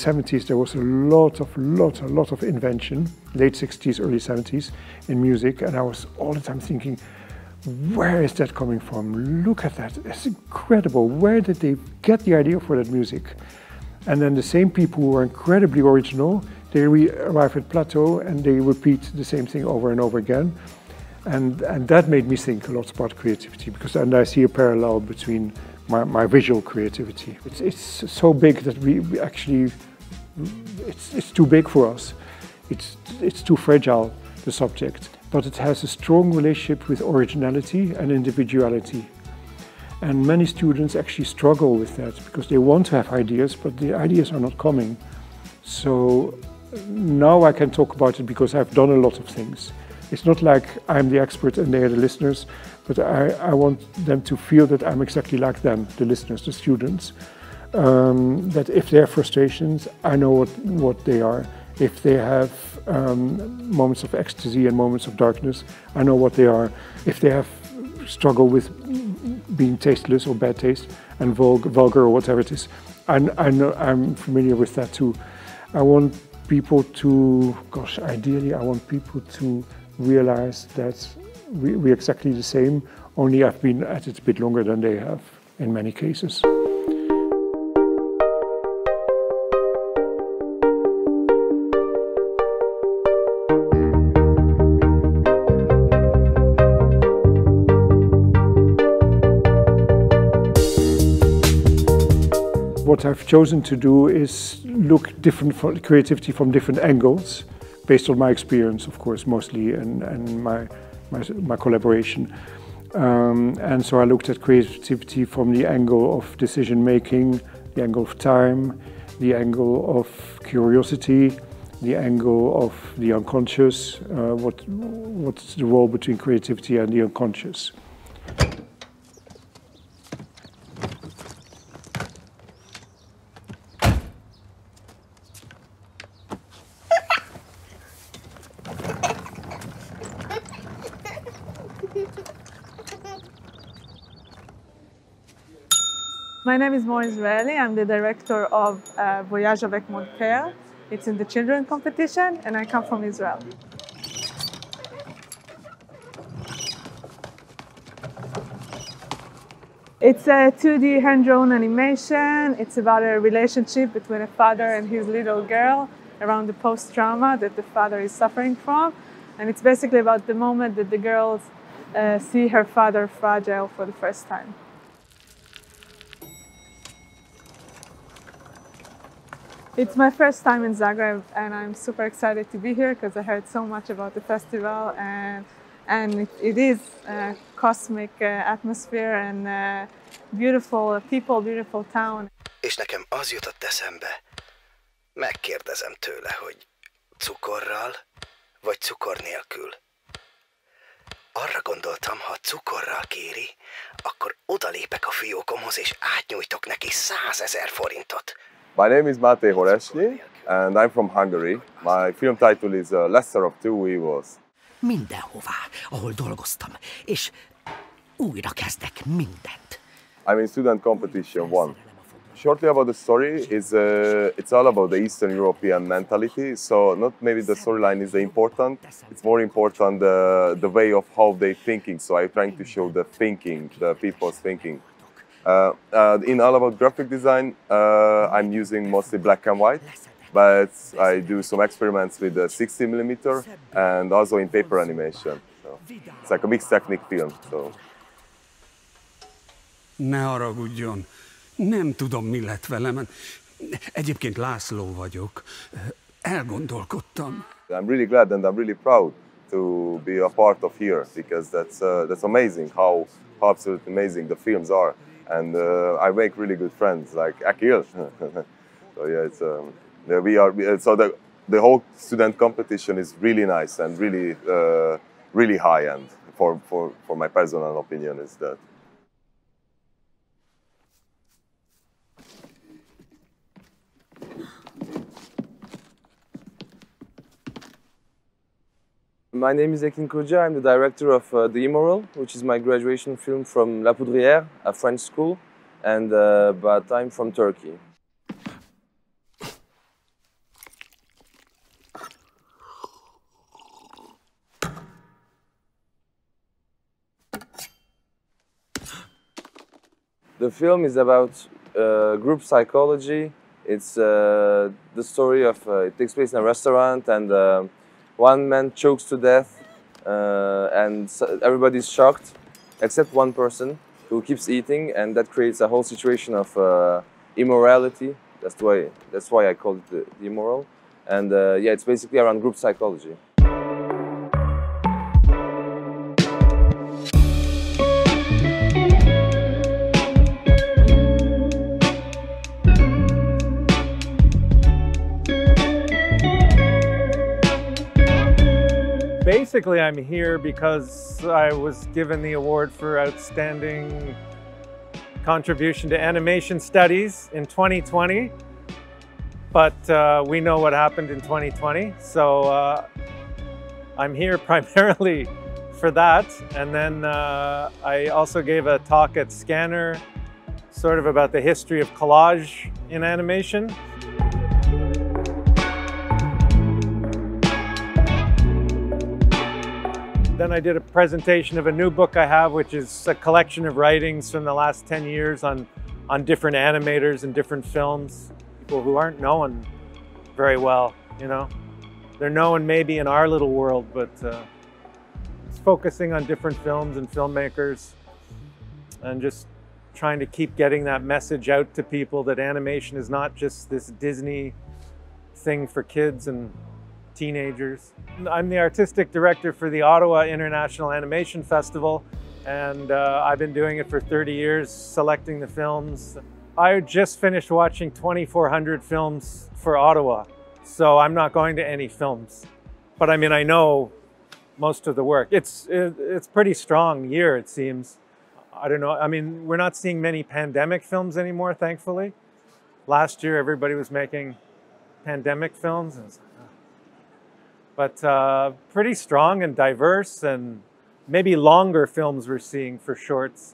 70s, there was a lot of invention, late 60s, early 70s, in music, and I was all the time thinking, where is that coming from? Look at that, it's incredible. Where did they get the idea for that music? And then the same people who are incredibly original, they arrive at plateau and they repeat the same thing over and over again. And that made me think a lot about creativity, because and I see a parallel between my visual creativity. It's so big that we actually, it's too big for us. It's too fragile, the subject. But it has a strong relationship with originality and individuality. And many students actually struggle with that because they want to have ideas, but the ideas are not coming. So now I can talk about it because I've done a lot of things. It's not like I'm the expert and they are the listeners, but I want them to feel that I'm exactly like them, the listeners, the students. That if they have frustrations, I know what they are. If they have moments of ecstasy and moments of darkness, I know what they are. If they have struggle with being tasteless or bad taste and vulgar or whatever it is, I know I'm familiar with that too. I want people to, gosh, ideally I want people to realize that we're exactly the same, only I've been at it a bit longer than they have in many cases. What I've chosen to do is look different for creativity from different angles, based on my experience, of course, mostly, and my collaboration. And so I looked at creativity from the angle of decision making, the angle of time, the angle of curiosity, the angle of the unconscious. What's the role between creativity and the unconscious? My name is Mo Israeli. I'm the director of Voyage avec mon père. It's in the children competition, and I come from Israel. It's a 2D hand-drawn animation. It's about a relationship between a father and his little girl around the post-trauma that the father is suffering from. And it's basically about the moment that the girls see her father fragile for the first time. It's my first time in Zagreb, and I'm super excited to be here because I heard so much about the festival, and it is a cosmic atmosphere and beautiful people, beautiful town. És nekem az jutott eszembe, megkérdezem tőle, hogy cukorral vagy cukor nélkül. Arra gondoltam, ha cukorral kéri, akkor odalépek a fiókomhoz és átnyújtok neki 100 000 forintot. My name is Máté Horesnyi, and I'm from Hungary. My film title is Lesser of Two Evils. Mindenhová, ahol dolgoztam, és újra kezdek mindent. I'm in student competition 1. Shortly about the story, it's all about the Eastern European mentality. So not maybe the storyline is the important. It's more important the way of how they're thinking. So I'm trying to show the thinking, the people's thinking. In all about graphic design, I'm using mostly black and white, but I do some experiments with 60mm and also in paper animation. So it's like a mixed technique film. So. Ne haragudjon, nem tudom, mi lett velem. Egyébként László vagyok. Elgondolkodtam. I'm really glad and I'm really proud to be a part of here, because that's amazing how absolutely amazing the films are. And I make really good friends, like Akil. So yeah, it's so the whole student competition is really nice and really high end. For my personal opinion, is that. My name is Ekin Koja. I'm the director of The Immoral, which is my graduation film from La Poudrière, a French school, and but I'm from Turkey. The film is about group psychology. It's the story of, it takes place in a restaurant, and one man chokes to death, and everybody's shocked, except one person who keeps eating, and that creates a whole situation of immorality. That's why I call it the immoral. And yeah, it's basically around group psychology. Basically, I'm here because I was given the award for Outstanding Contribution to Animation Studies in 2020. But we know what happened in 2020, so I'm here primarily for that. And then I also gave a talk at Scanner, sort of about the history of collage in animation. Then I did a presentation of a new book I have, which is a collection of writings from the last 10 years on different animators and different films. People who aren't known very well, you know. They're known maybe in our little world, but it's focusing on different films and filmmakers and just trying to keep getting that message out to people that animation is not just this Disney thing for kids and teenagers. I'm the artistic director for the Ottawa International Animation Festival, and I've been doing it for 30 years, selecting the films. I just finished watching 2,400 films for Ottawa, so I'm not going to any films. But I mean, I know most of the work. It's pretty strong year, it seems. I don't know, I mean, we're not seeing many pandemic films anymore, thankfully. Last year, everybody was making pandemic films. But pretty strong and diverse, and maybe longer films we're seeing for shorts.